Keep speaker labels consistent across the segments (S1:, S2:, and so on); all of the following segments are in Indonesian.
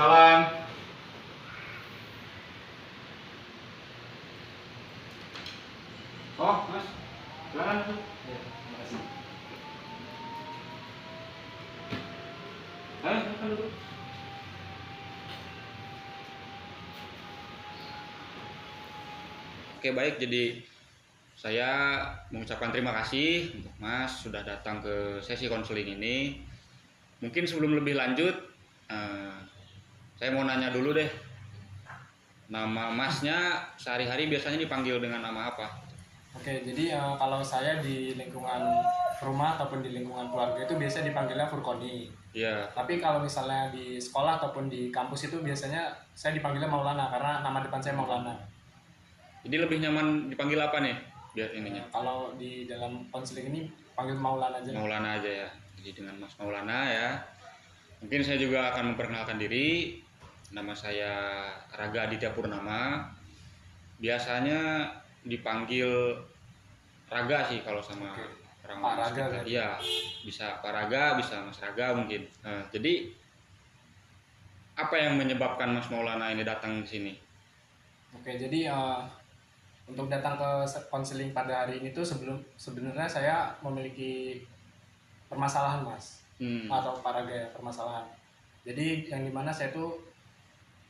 S1: Waalaikumsalam. Oh, Mas. Silakan masuk.
S2: Ya, terima kasih.
S1: Ayo, silakan dulu. Oke, baik. Jadi saya mengucapkan terima kasih untuk Mas sudah datang ke sesi konseling ini. Mungkin sebelum lebih lanjut, saya mau nanya dulu deh. Nama Masnya sehari-hari biasanya dipanggil dengan nama apa?
S2: Oke, jadi kalau saya di lingkungan rumah ataupun di lingkungan keluarga itu biasa dipanggilnya Furkoni.
S1: Iya.
S2: Tapi kalau misalnya di sekolah ataupun di kampus itu biasanya saya dipanggilnya Maulana karena nama depan saya Maulana.
S1: Jadi lebih nyaman dipanggil apa nih? Biar ininya.
S2: Kalau di dalam konseling ini panggil Maulana aja.
S1: Maulana aja ya. Jadi dengan Mas Maulana ya. Mungkin saya juga akan memperkenalkan diri. Nama saya Raga Aditya Purnama. Biasanya dipanggil Raga sih kalau sama orang
S2: Pak Raga
S1: sekitar.
S2: kan?
S1: Iya, bisa Pak Raga, bisa Mas Raga mungkin. Nah, jadi apa yang menyebabkan Mas Maulana ini datang ke sini?
S2: Oke, jadi untuk datang ke konseling pada hari ini tuh sebenarnya saya memiliki permasalahan, Mas. Atau Pak Raga ya, permasalahan. Jadi yang dimana saya tuh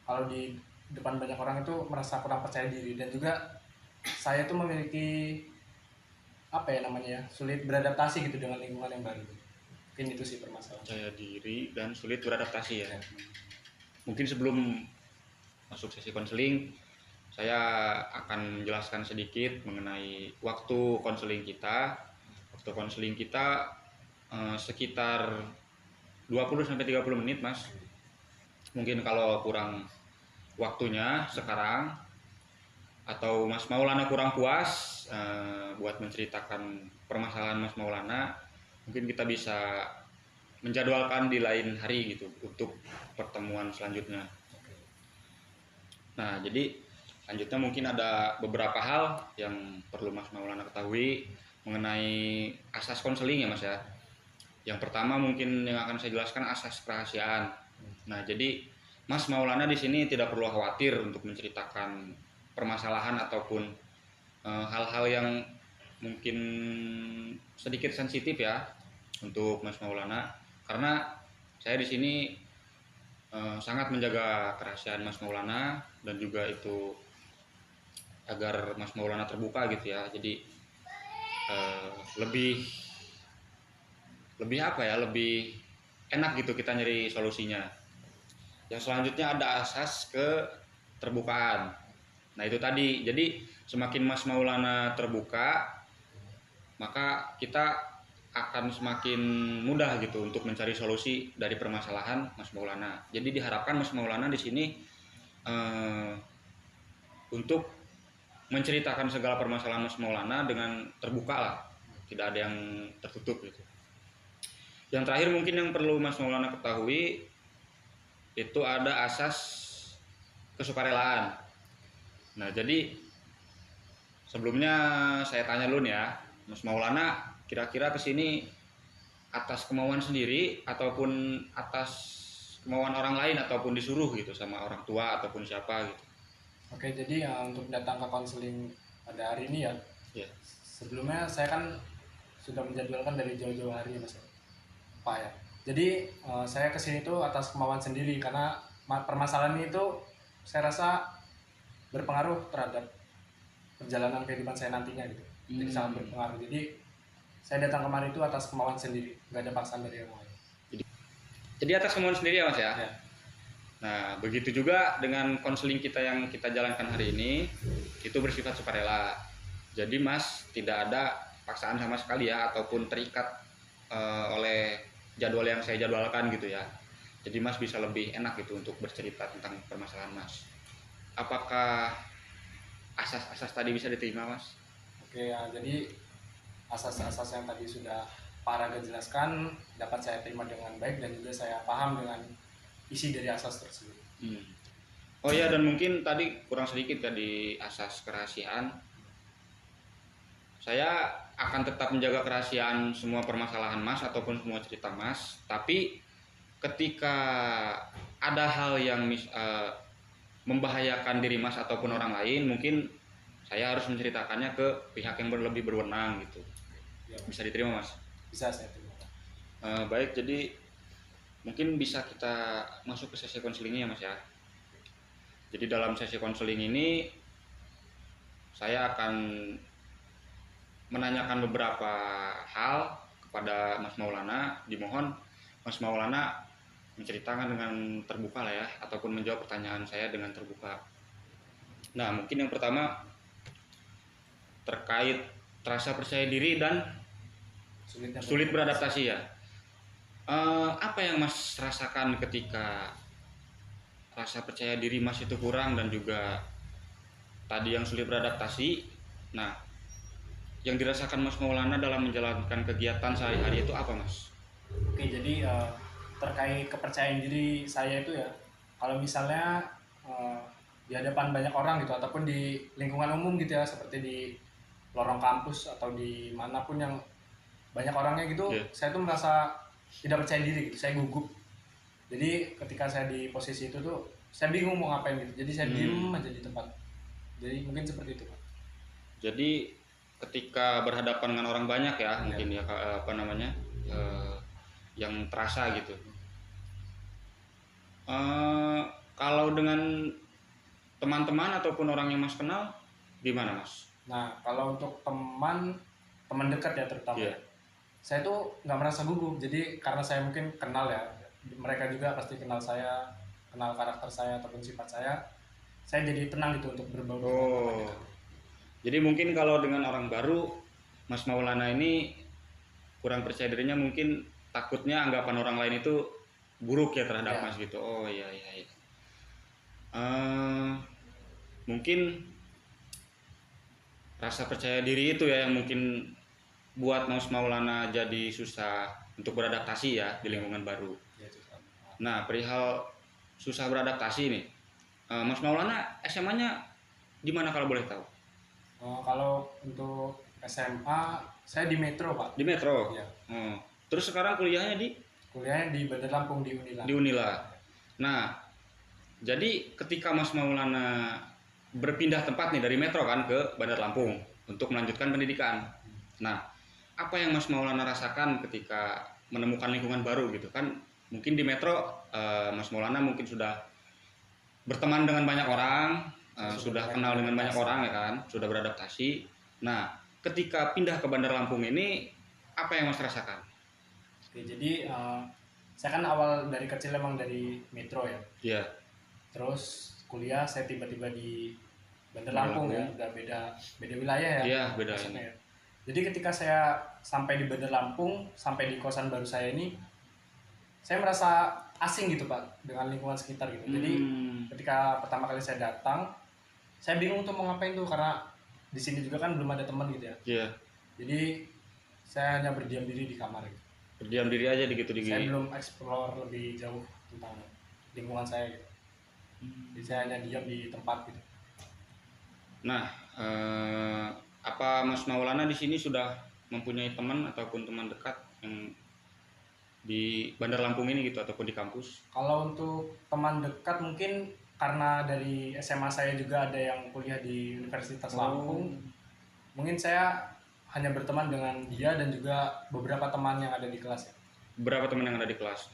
S2: kalau di depan banyak orang itu merasa kurang percaya diri, dan juga saya tuh memiliki apa ya namanya ya, sulit beradaptasi gitu dengan lingkungan yang baru. Mungkin itu sih permasalahan.
S1: Percaya diri dan sulit beradaptasi ya.
S2: Ya.
S1: Mungkin sebelum masuk sesi konseling, saya akan menjelaskan sedikit mengenai waktu konseling kita. Waktu konseling kita sekitar 20-30 menit, Mas. Mungkin kalau kurang waktunya sekarang atau Mas Maulana kurang puas buat menceritakan permasalahan Mas Maulana, mungkin kita bisa menjadwalkan di lain hari gitu untuk pertemuan selanjutnya. Nah, jadi selanjutnya mungkin ada beberapa hal yang perlu Mas Maulana ketahui mengenai asas konseling ya Mas ya. Yang pertama mungkin yang akan saya jelaskan asas kerahasiaan. Nah, jadi Mas Maulana di sini tidak perlu khawatir untuk menceritakan permasalahan ataupun hal-hal yang mungkin sedikit sensitif ya untuk Mas Maulana, karena saya di sini sangat menjaga kerahasiaan Mas Maulana dan juga itu agar Mas Maulana terbuka gitu ya. Jadi lebih apa ya, lebih enak gitu kita nyari solusinya. Yang selanjutnya ada asas keterbukaan. Nah itu tadi, jadi semakin Mas Maulana terbuka, maka kita akan semakin mudah gitu untuk mencari solusi dari permasalahan Mas Maulana. Jadi diharapkan Mas Maulana di sini untuk menceritakan segala permasalahan Mas Maulana dengan terbuka lah, tidak ada yang tertutup gitu. Yang terakhir mungkin yang perlu Mas Maulana ketahui itu ada asas kesukarelaan. Nah jadi sebelumnya saya tanya dulu nih ya, Mas Maulana kira-kira kesini atas kemauan sendiri ataupun atas kemauan orang lain ataupun disuruh gitu sama orang tua ataupun siapa gitu?
S2: Oke, jadi untuk datang ke konseling pada hari ini ya,
S1: Ya.
S2: sebelumnya saya kan sudah menjadwalkan dari jauh-jauh hari ya Mas Pak ya. Jadi saya kesini tuh atas kemauan sendiri karena permasalahan ini tuh saya rasa berpengaruh terhadap perjalanan kehidupan saya nantinya gitu. Jadi sangat berpengaruh. Jadi saya datang kemari itu atas kemauan sendiri, nggak ada paksaan dari yang lain.
S1: Jadi atas kemauan sendiri ya Mas ya?
S2: Ya.
S1: Nah begitu juga dengan konseling kita yang kita jalankan hari ini, itu bersifat sukarela. Jadi Mas tidak ada paksaan sama sekali ya, ataupun terikat oleh jadwal yang saya jadwalkan gitu ya. Jadi Mas bisa lebih enak gitu untuk bercerita tentang permasalahan Mas. Apakah asas-asas tadi bisa diterima Mas?
S2: Oke ya, jadi asas-asas yang tadi sudah Pak Raga jelaskan dapat saya terima dengan baik dan juga saya paham dengan isi dari asas tersebut.
S1: Oh ya, dan mungkin tadi kurang sedikit ya di asas kerahasiaan. Saya akan tetap menjaga kerahasiaan semua permasalahan Mas ataupun semua cerita Mas, tapi ketika ada hal yang membahayakan diri Mas ataupun orang lain, mungkin saya harus menceritakannya ke pihak yang lebih berwenang gitu.
S2: Ya,
S1: bisa diterima Mas?
S2: Bisa saya terima.
S1: Baik, jadi mungkin bisa kita masuk ke sesi konselingnya ya Mas ya. Jadi dalam sesi konseling ini saya akan menanyakan beberapa hal kepada Mas Maulana. Dimohon Mas Maulana menceritakan dengan terbuka lah ya, ataupun menjawab pertanyaan saya dengan terbuka. Nah, mungkin yang pertama terkait rasa percaya diri dan sulit beradaptasi ya. Apa yang Mas rasakan ketika rasa percaya diri Mas itu kurang dan juga tadi yang sulit beradaptasi? Nah, yang dirasakan Mas Maulana dalam menjalankan kegiatan sehari-hari itu apa Mas?
S2: Oke, jadi terkait kepercayaan diri saya itu ya, kalau misalnya di hadapan banyak orang gitu, ataupun di lingkungan umum gitu ya, seperti di lorong kampus atau di manapun yang banyak orangnya gitu, saya tuh merasa tidak percaya diri gitu, saya gugup. Jadi ketika saya di posisi itu tuh saya bingung mau ngapain gitu, jadi saya diem aja di tempat. Jadi mungkin seperti itu Pak.
S1: Jadi ketika berhadapan dengan orang banyak ya, mungkin ya apa namanya yang terasa gitu. Kalau dengan teman-teman ataupun orang yang Mas kenal gimana Mas?
S2: Nah, kalau untuk teman dekat ya terutama, saya tuh nggak merasa gugup. Jadi karena saya mungkin kenal ya, mereka juga pasti kenal saya, kenal karakter saya ataupun sifat saya jadi tenang gitu untuk berbaur dengan teman dekat.
S1: Jadi mungkin kalau dengan orang baru, Mas Maulana ini kurang percaya dirinya, mungkin takutnya anggapan orang lain itu buruk ya terhadap Mas gitu. Oh iya. Mungkin rasa percaya diri itu ya yang mungkin buat Mas Maulana jadi susah untuk beradaptasi ya di lingkungan baru. Nah, perihal susah beradaptasi nih, Mas Maulana SMA-nya di mana kalau boleh tahu?
S2: Kalau untuk SMA saya di Metro Pak.
S1: Di Metro.
S2: Ya.
S1: Terus sekarang kuliahnya di?
S2: Kuliahnya di Bandar Lampung di Unila.
S1: Di Unila. Nah, jadi ketika Mas Maulana berpindah tempat nih dari Metro kan ke Bandar Lampung untuk melanjutkan pendidikan. Nah, apa yang Mas Maulana rasakan ketika menemukan lingkungan baru gitu kan? Mungkin di Metro Mas Maulana mungkin sudah berteman dengan banyak orang, sudah kenal dengan banyak orang ya kan, sudah beradaptasi. Nah, ketika pindah ke Bandar Lampung ini apa yang Mas rasakan?
S2: Oke, jadi saya kan awal dari kecil emang dari Metro ya.
S1: Iya.
S2: Terus kuliah saya tiba-tiba di Bandar Lampung ya, udah beda wilayah ya.
S1: Iya, beda ini.
S2: Ya. Jadi ketika saya sampai di Bandar Lampung, sampai di kosan baru saya ini, saya merasa asing gitu Pak dengan lingkungan sekitar gitu. Jadi ketika pertama kali saya datang, saya bingung tuh mau ngapain tuh karena di sini juga kan belum ada teman gitu ya.
S1: Iya.
S2: Jadi saya hanya berdiam diri di kamar gitu.
S1: Berdiam diri aja gitu di.
S2: Saya belum explore lebih jauh tentang lingkungan saya gitu. Jadi saya hanya diam di tempat gitu.
S1: Nah, apa Mas Maulana di sini sudah mempunyai teman ataupun teman dekat yang di Bandar Lampung ini gitu ataupun di kampus?
S2: Kalau untuk teman dekat mungkin karena dari SMA saya juga ada yang kuliah di Universitas Lampung. Mungkin saya hanya berteman dengan dia dan juga beberapa teman yang ada di kelas ya.
S1: Beberapa teman yang ada di kelas.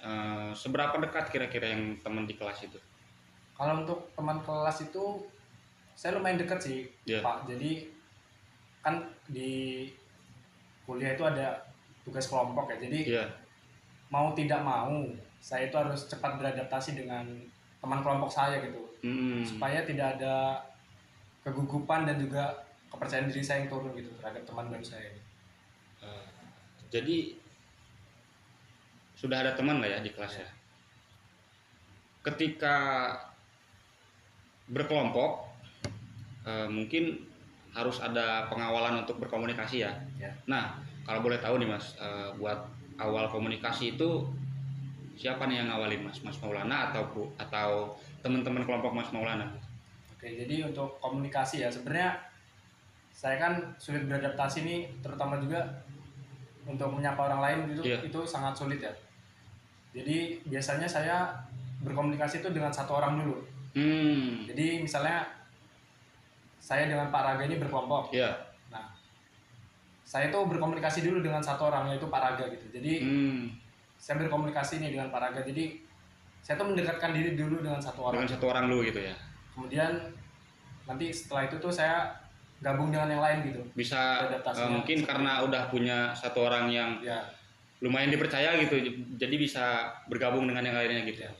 S1: Seberapa dekat kira-kira yang teman di kelas itu?
S2: Kalau untuk teman kelas itu saya lumayan dekat sih, Pak. Jadi kan di kuliah itu ada tugas kelompok ya. Jadi mau tidak mau saya itu harus cepat beradaptasi dengan teman kelompok saya gitu. Supaya tidak ada kegugupan dan juga kepercayaan diri saya yang turun gitu terhadap teman baru saya.
S1: Jadi sudah ada teman lah ya di kelas ya. Ketika berkelompok mungkin harus ada pengawalan untuk berkomunikasi ya. Nah, kalau boleh tahu nih Mas, buat awal komunikasi itu siapa nih yang ngawalin Mas Maulana atau teman-teman kelompok Mas Maulana?
S2: Oke, jadi untuk komunikasi ya sebenarnya saya kan sulit beradaptasi nih, terutama juga untuk menyapa orang lain itu sangat sulit ya. Jadi biasanya saya berkomunikasi itu dengan satu orang dulu.
S1: Hmm.
S2: Jadi misalnya saya dengan Pak Raga ini berkelompok.
S1: Iya.
S2: Nah, saya tuh berkomunikasi dulu dengan satu orang, yaitu Pak Raga gitu. Jadi saya berkomunikasi nih dengan Pak Raga. Jadi saya tuh mendekatkan diri dulu dengan satu orang.
S1: Dengan satu orang dulu gitu ya.
S2: Kemudian nanti setelah itu tuh saya gabung dengan yang lain gitu.
S1: Bisa mungkin karena udah punya satu orang yang
S2: ya,
S1: lumayan dipercaya gitu, jadi bisa bergabung dengan yang lainnya gitu. Ya.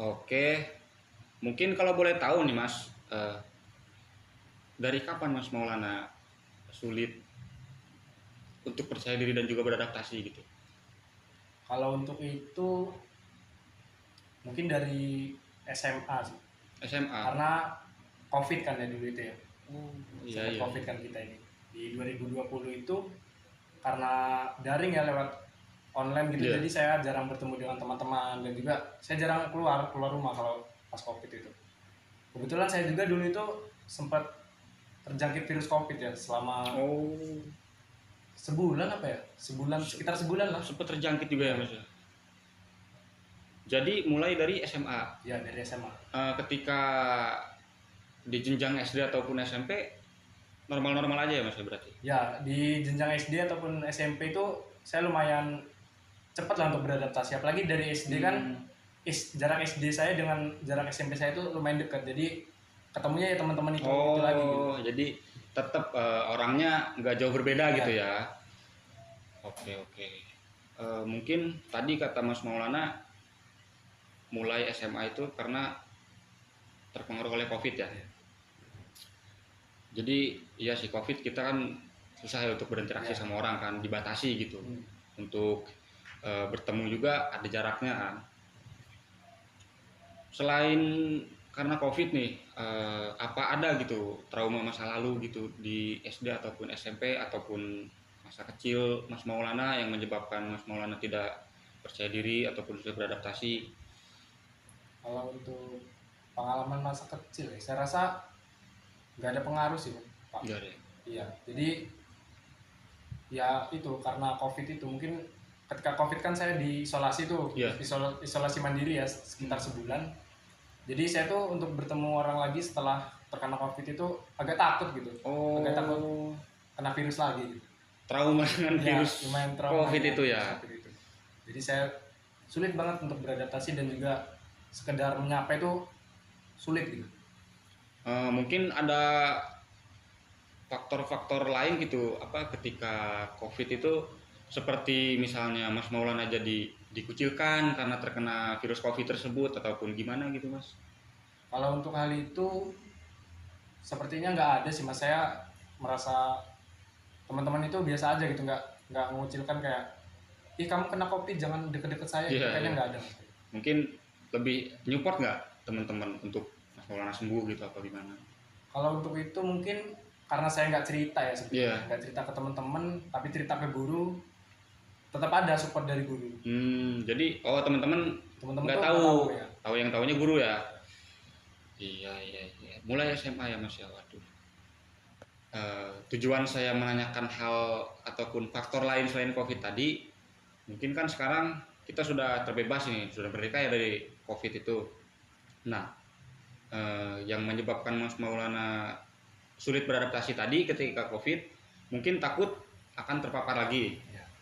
S1: Oke, mungkin kalau boleh tahu nih Mas, dari kapan Mas Maulana sulit untuk percaya diri dan juga beradaptasi gitu?
S2: Kalau untuk itu mungkin dari SMA sih.
S1: SMA.
S2: Karena COVID kan ya dulu itu ya.
S1: Iya.
S2: COVID kan kita ini di 2020 itu karena daring ya, lewat online gitu. Jadi saya jarang bertemu dengan teman-teman dan juga saya jarang keluar rumah kalau pas COVID itu. Kebetulan saya juga dulu itu sempat terjangkit virus COVID ya selama sebulan apa ya? Sekitar sebulan lah.
S1: Sempat terjangkit juga ya Mas. Jadi mulai dari SMA.
S2: Ya, dari SMA.
S1: Ketika di jenjang SD ataupun SMP normal-normal aja ya Mas berarti?
S2: Ya, di jenjang SD ataupun SMP itu saya lumayan cepat lah untuk beradaptasi. Apalagi dari SD kan jarak SD saya dengan jarak SMP saya itu lumayan dekat. Jadi ketemunya ya teman-teman itu lagi gitu.
S1: Jadi tetap orangnya nggak jauh berbeda gitu ya. Oke. Mungkin tadi kata Mas Maulana mulai SMA itu karena terpengaruh oleh COVID ya. Jadi iya sih, COVID kita kan susah ya untuk berinteraksi sama orang kan, dibatasi gitu. Untuk bertemu juga ada jaraknya kan. Selain karena COVID nih, apa ada gitu trauma masa lalu gitu di SD ataupun SMP ataupun masa kecil Mas Maulana yang menyebabkan Mas Maulana tidak percaya diri ataupun sudah beradaptasi?
S2: Kalau untuk pengalaman masa kecil ya, saya rasa nggak ada pengaruh sih Pak.
S1: Nggak ada.
S2: Iya, jadi ya itu karena COVID itu mungkin ketika COVID kan saya diisolasi tuh, isolasi mandiri ya sekitar sebulan. Jadi saya tuh untuk bertemu orang lagi setelah terkena COVID itu agak takut gitu, agak takut kena virus lagi. Gitu.
S1: Trauma dengan virus COVID itu ya.
S2: Jadi saya sulit banget untuk beradaptasi dan juga sekedar menyapa itu sulit gitu.
S1: Mungkin ada faktor-faktor lain gitu, apa ketika COVID itu seperti misalnya Mas Maulana jadi dikucilkan karena terkena virus COVID tersebut ataupun gimana gitu Mas?
S2: Kalau untuk hal itu sepertinya nggak ada sih Mas. Saya merasa teman-teman itu biasa aja gitu, nggak mengucilkan kayak ih kamu kena COVID jangan deket-deket saya, kayaknya nggak ada.
S1: Mungkin lebih nyupport nggak teman-teman untuk Mas Maulana sembuh gitu apa gimana?
S2: Kalau untuk itu mungkin karena saya nggak cerita ya sebenarnya, nggak cerita ke teman-teman, tapi cerita ke guru, tetap ada support dari guru.
S1: Jadi teman-teman nggak tahu, ya? Tahu yang tahunya guru ya. Iya. Mulai SMA ya Mas ya, waduh. Tujuan saya menanyakan hal ataupun faktor lain selain COVID tadi, mungkin kan sekarang kita sudah terbebas nih, sudah merdeka ya dari COVID itu. Nah, yang menyebabkan Mas Maulana sulit beradaptasi tadi ketika COVID, mungkin takut akan terpapar lagi.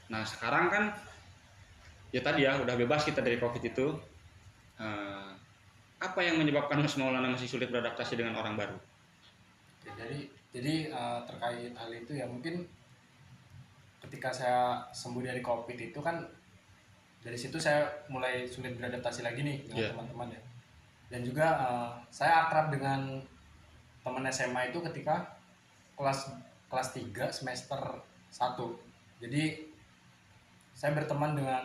S1: Nah, sekarang kan ya tadi ya udah bebas kita dari COVID itu. Apa yang menyebabkan Mas Maulana masih sulit beradaptasi dengan orang baru?
S2: Jadi terkait hal itu ya mungkin ketika saya sembuh dari COVID itu kan dari situ saya mulai sulit beradaptasi lagi nih dengan teman-teman ya. Dan juga saya akrab dengan teman SMA itu ketika kelas 3 semester 1. Jadi saya berteman dengan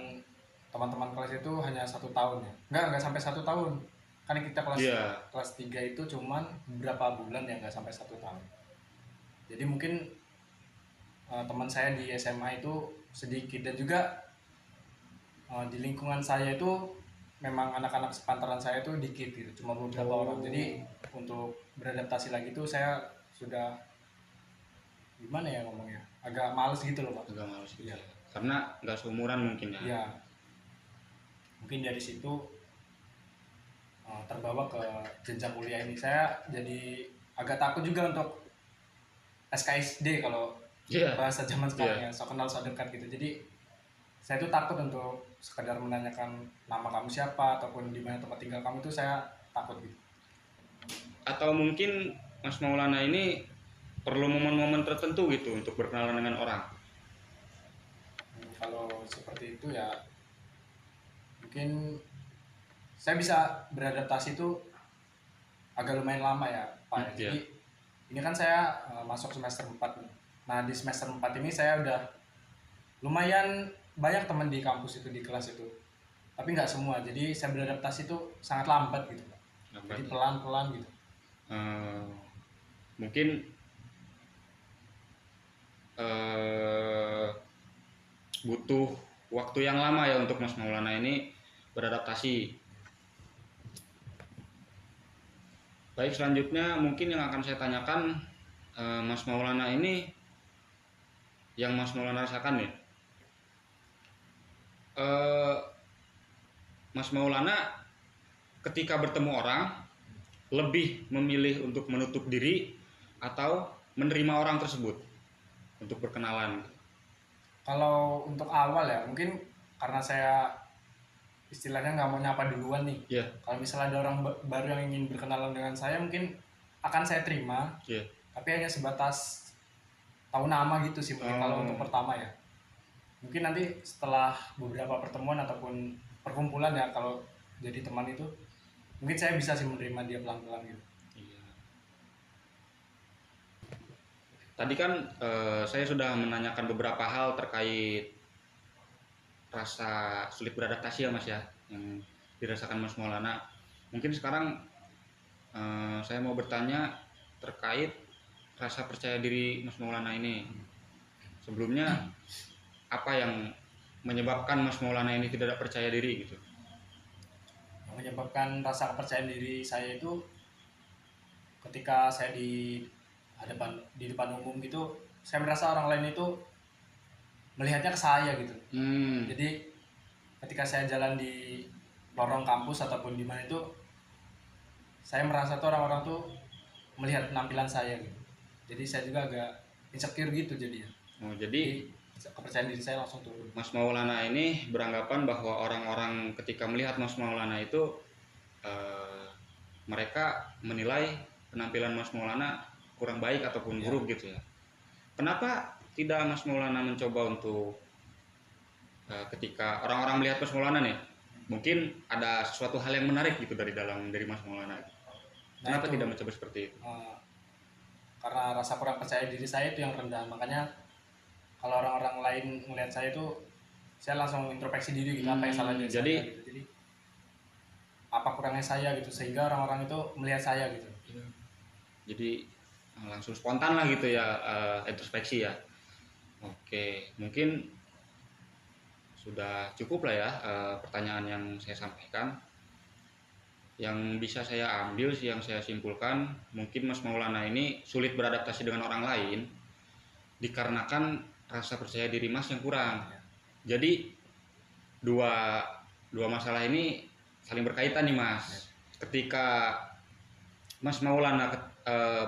S2: teman-teman kelas itu hanya 1 tahun ya. Enggak sampai 1 tahun. Kan kita kelas 3 itu cuman beberapa bulan ya, nggak sampai 1 tahun. Jadi mungkin teman saya di SMA itu sedikit, dan juga di lingkungan saya itu memang anak-anak sepantaran saya itu dikit gitu, cuma beberapa orang. Jadi untuk beradaptasi lagi itu saya sudah gimana ya ngomongnya, agak males gitu loh Pak.
S1: Agak males gitu ya. Karena nggak seumuran mungkin ya.
S2: Iya. mungkin dari situ terbawa ke jenjang kuliah ini. Saya jadi agak takut juga untuk SKSD kalau bahasa zaman sekarang ya, so kenal so dekat gitu. Jadi saya tuh takut untuk sekedar menanyakan nama kamu siapa ataupun di mana tempat tinggal kamu, tuh saya takut gitu.
S1: Atau mungkin Mas Maulana ini perlu momen-momen tertentu gitu untuk berkenalan dengan orang?
S2: Kalau seperti itu ya mungkin saya bisa beradaptasi itu agak lumayan lama ya Pak. Jadi ini kan saya masuk semester 4 nih. Nah di semester 4 ini saya udah lumayan banyak teman di kampus itu, di kelas itu. Tapi nggak semua, jadi saya beradaptasi itu sangat lambat gitu Pak. Jadi pelan-pelan gitu.
S1: Mungkin butuh waktu yang lama ya untuk Mas Maulana ini beradaptasi. Baik, selanjutnya mungkin yang akan saya tanyakan, Mas Maulana ini yang Mas Maulana rasakan nih, Mas Maulana ketika bertemu orang lebih memilih untuk menutup diri atau menerima orang tersebut untuk berkenalan?
S2: Kalau untuk awal ya mungkin karena saya istilahnya nggak mau nyapa duluan nih. Kalau misalnya ada orang baru yang ingin berkenalan dengan saya, mungkin akan saya terima. Tapi hanya sebatas tahu nama gitu sih mungkin kalau untuk pertama ya. Mungkin nanti setelah beberapa pertemuan ataupun perkumpulan ya, kalau jadi teman itu mungkin saya bisa sih menerima dia pelan-pelan gitu.
S1: Tadi kan saya sudah menanyakan beberapa hal terkait rasa sulit beradaptasi ya Mas ya, yang dirasakan Mas Maulana. Mungkin sekarang saya mau bertanya terkait rasa percaya diri Mas Maulana ini. Sebelumnya apa yang menyebabkan Mas Maulana ini tidak percaya diri gitu?
S2: Yang menyebabkan rasa kepercayaan diri saya itu ketika saya di depan umum gitu, saya merasa orang lain itu melihatnya ke saya gitu. Jadi ketika saya jalan di lorong kampus ataupun di mana itu, saya merasa tuh orang-orang tuh melihat penampilan saya gitu. Jadi saya juga agak insecure gitu jadinya.
S1: Jadi
S2: kepercayaan diri saya langsung turun.
S1: Mas Maulana ini beranggapan bahwa orang-orang ketika melihat Mas Maulana itu mereka menilai penampilan Mas Maulana kurang baik ataupun buruk gitu ya. Kenapa tidak Mas Maulana mencoba untuk ketika orang-orang melihat Mas Maulana nih, mungkin ada sesuatu hal yang menarik gitu dari Mas Maulana. Kenapa tidak mencoba seperti itu?
S2: Karena rasa kurang percaya diri saya itu yang rendah, makanya kalau orang-orang lain melihat saya itu, saya langsung introspeksi diri gitu, apa yang salah dari saya gitu. Jadi apa kurangnya saya gitu sehingga orang-orang itu melihat saya gitu.
S1: Jadi langsung spontan lah gitu ya, introspeksi ya. Oke, mungkin sudah cukup lah ya pertanyaan yang saya sampaikan. Yang bisa saya ambil sih, yang saya simpulkan, mungkin Mas Maulana ini sulit beradaptasi dengan orang lain dikarenakan rasa percaya diri Mas yang kurang. Jadi dua masalah ini saling berkaitan nih Mas. Ketika Mas Maulana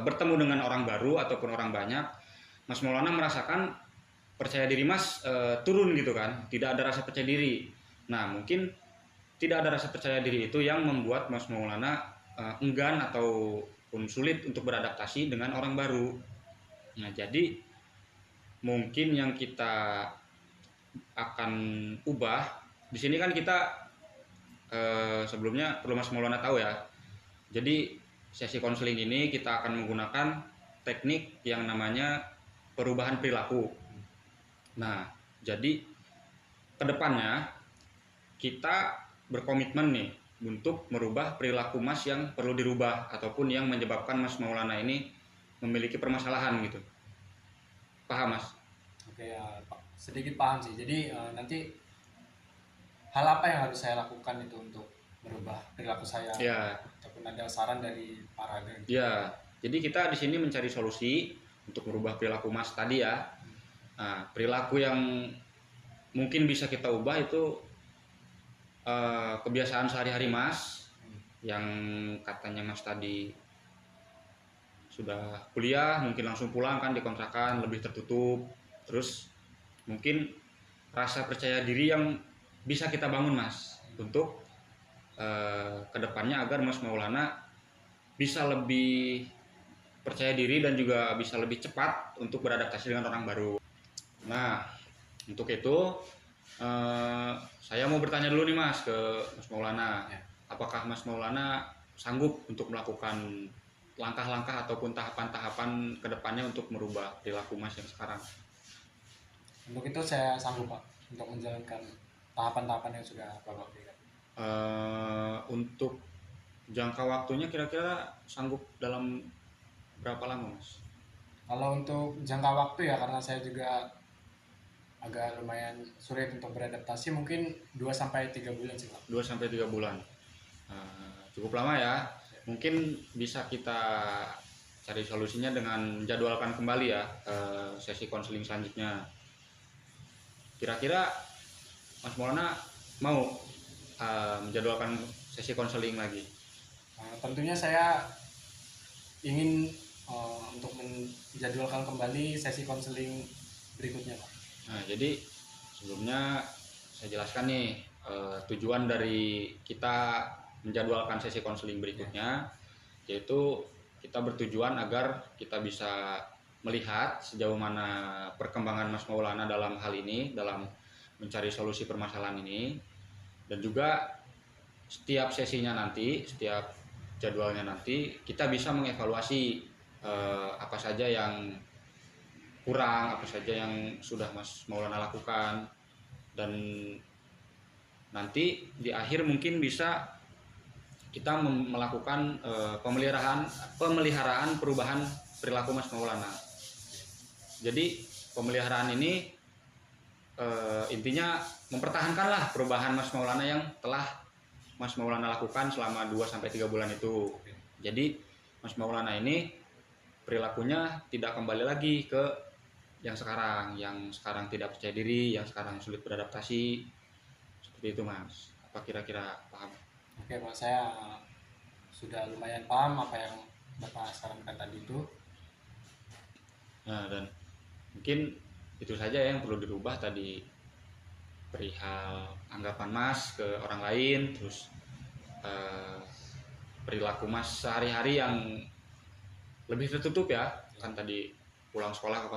S1: bertemu dengan orang baru ataupun orang banyak, Mas Maulana merasakan percaya diri Mas turun gitu kan, tidak ada rasa percaya diri. Nah mungkin tidak ada rasa percaya diri itu yang membuat Mas Maulana enggan ataupun sulit untuk beradaptasi dengan orang baru. Nah jadi mungkin yang kita akan ubah di sini kan kita sebelumnya perlu Mas Maulana tahu ya. Jadi sesi konseling ini kita akan menggunakan teknik yang namanya perubahan perilaku. Nah, jadi kedepannya kita berkomitmen nih untuk merubah perilaku Mas yang perlu dirubah ataupun yang menyebabkan Mas Maulana ini memiliki permasalahan gitu. Paham Mas?
S2: Oke ya, sedikit paham sih. Jadi nanti hal apa yang harus saya lakukan itu untuk merubah perilaku saya? Ataupun ada saran dari para agen?
S1: Ya, jadi kita di sini mencari solusi untuk merubah perilaku Mas tadi ya. Nah, perilaku yang mungkin bisa kita ubah itu kebiasaan sehari-hari Mas yang katanya Mas tadi sudah kuliah, mungkin langsung pulang kan di kontrakan, lebih tertutup. Terus mungkin rasa percaya diri yang bisa kita bangun Mas untuk kedepannya agar Mas Maulana bisa lebih percaya diri dan juga bisa lebih cepat untuk beradaptasi dengan orang baru. Nah, untuk itu saya mau bertanya dulu nih Mas ke Mas Maulana.
S2: Ya.
S1: Apakah Mas Maulana sanggup untuk melakukan langkah-langkah ataupun tahapan-tahapan kedepannya untuk merubah perilaku Mas yang sekarang?
S2: Untuk itu saya sanggup Pak untuk menjalankan tahapan-tahapan yang sudah Bapak berikan.
S1: Untuk jangka waktunya kira-kira sanggup dalam berapa lama Mas?
S2: Kalau untuk jangka waktu ya, karena saya juga agak lumayan sulit untuk beradaptasi, mungkin 2 sampai 3 bulan sih Pak.
S1: 2 sampai 3 bulan. Cukup lama ya. Mungkin bisa kita cari solusinya dengan menjadwalkan kembali ya sesi konseling selanjutnya. Kira-kira Mas Maulana mau menjadwalkan sesi konseling lagi?
S2: Tentunya saya ingin untuk menjadwalkan kembali sesi konseling berikutnya Pak.
S1: Nah, jadi sebelumnya saya jelaskan nih tujuan dari kita menjadwalkan sesi konseling berikutnya, yaitu kita bertujuan agar kita bisa melihat sejauh mana perkembangan Mas Maulana dalam hal ini, dalam mencari solusi permasalahan ini, dan juga setiap sesinya nanti, setiap jadwalnya nanti, kita bisa mengevaluasi apa saja yang kurang, apa saja yang sudah Mas Maulana lakukan, dan nanti di akhir mungkin bisa kita melakukan pemeliharaan perubahan perilaku Mas Maulana. Jadi pemeliharaan ini intinya mempertahankanlah perubahan Mas Maulana yang telah Mas Maulana lakukan selama 2-3 bulan itu. Jadi Mas Maulana ini perilakunya tidak kembali lagi ke yang sekarang tidak percaya diri, yang sekarang sulit beradaptasi, seperti itu Mas. Apa kira-kira paham?
S2: Oke Pak, saya sudah lumayan paham apa yang Bapak sarankan tadi itu.
S1: Nah, dan mungkin itu saja yang perlu dirubah tadi, perihal anggapan Mas ke orang lain, terus perilaku Mas sehari-hari yang lebih tertutup ya, kan tadi pulang sekolah ke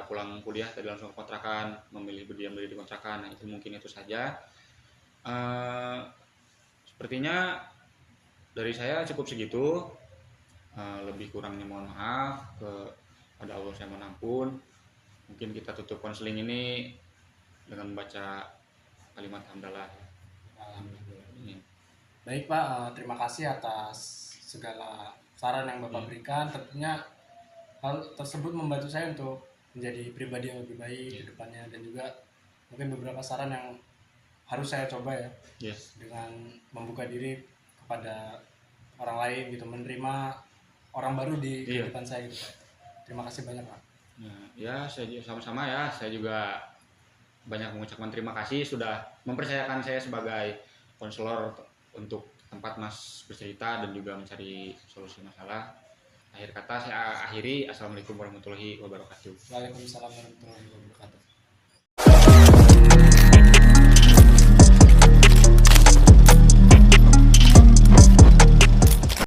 S1: pulang kuliah tadi langsung ke kontrakan, memilih berdiam diri di kontrakan. Nah, itu mungkin itu saja. Sepertinya dari saya cukup segitu. Lebih kurangnya mohon maaf, kepada Allah saya mohon ampun. Mungkin kita tutup konseling ini dengan membaca kalimat hamdalah.
S2: Alhamdulillah. Baik Pak, terima kasih atas segala saran yang Bapak berikan. Tentunya hal tersebut membantu saya untuk menjadi pribadi yang lebih baik ke depannya, dan juga mungkin beberapa saran yang harus saya coba ya.
S1: Yes.
S2: Dengan membuka diri kepada orang lain gitu, menerima orang baru di kehidupan saya gitu Pak. Terima kasih banyak Pak.
S1: Ya, saya sama-sama ya. Saya juga banyak mengucapkan terima kasih sudah mempercayakan saya sebagai konselor untuk tempat Mas bercerita dan juga mencari solusi masalah. Akhir kata saya akhiri. Assalamualaikum warahmatullahi wabarakatuh.
S2: Waalaikumsalam warahmatullahi wabarakatuh.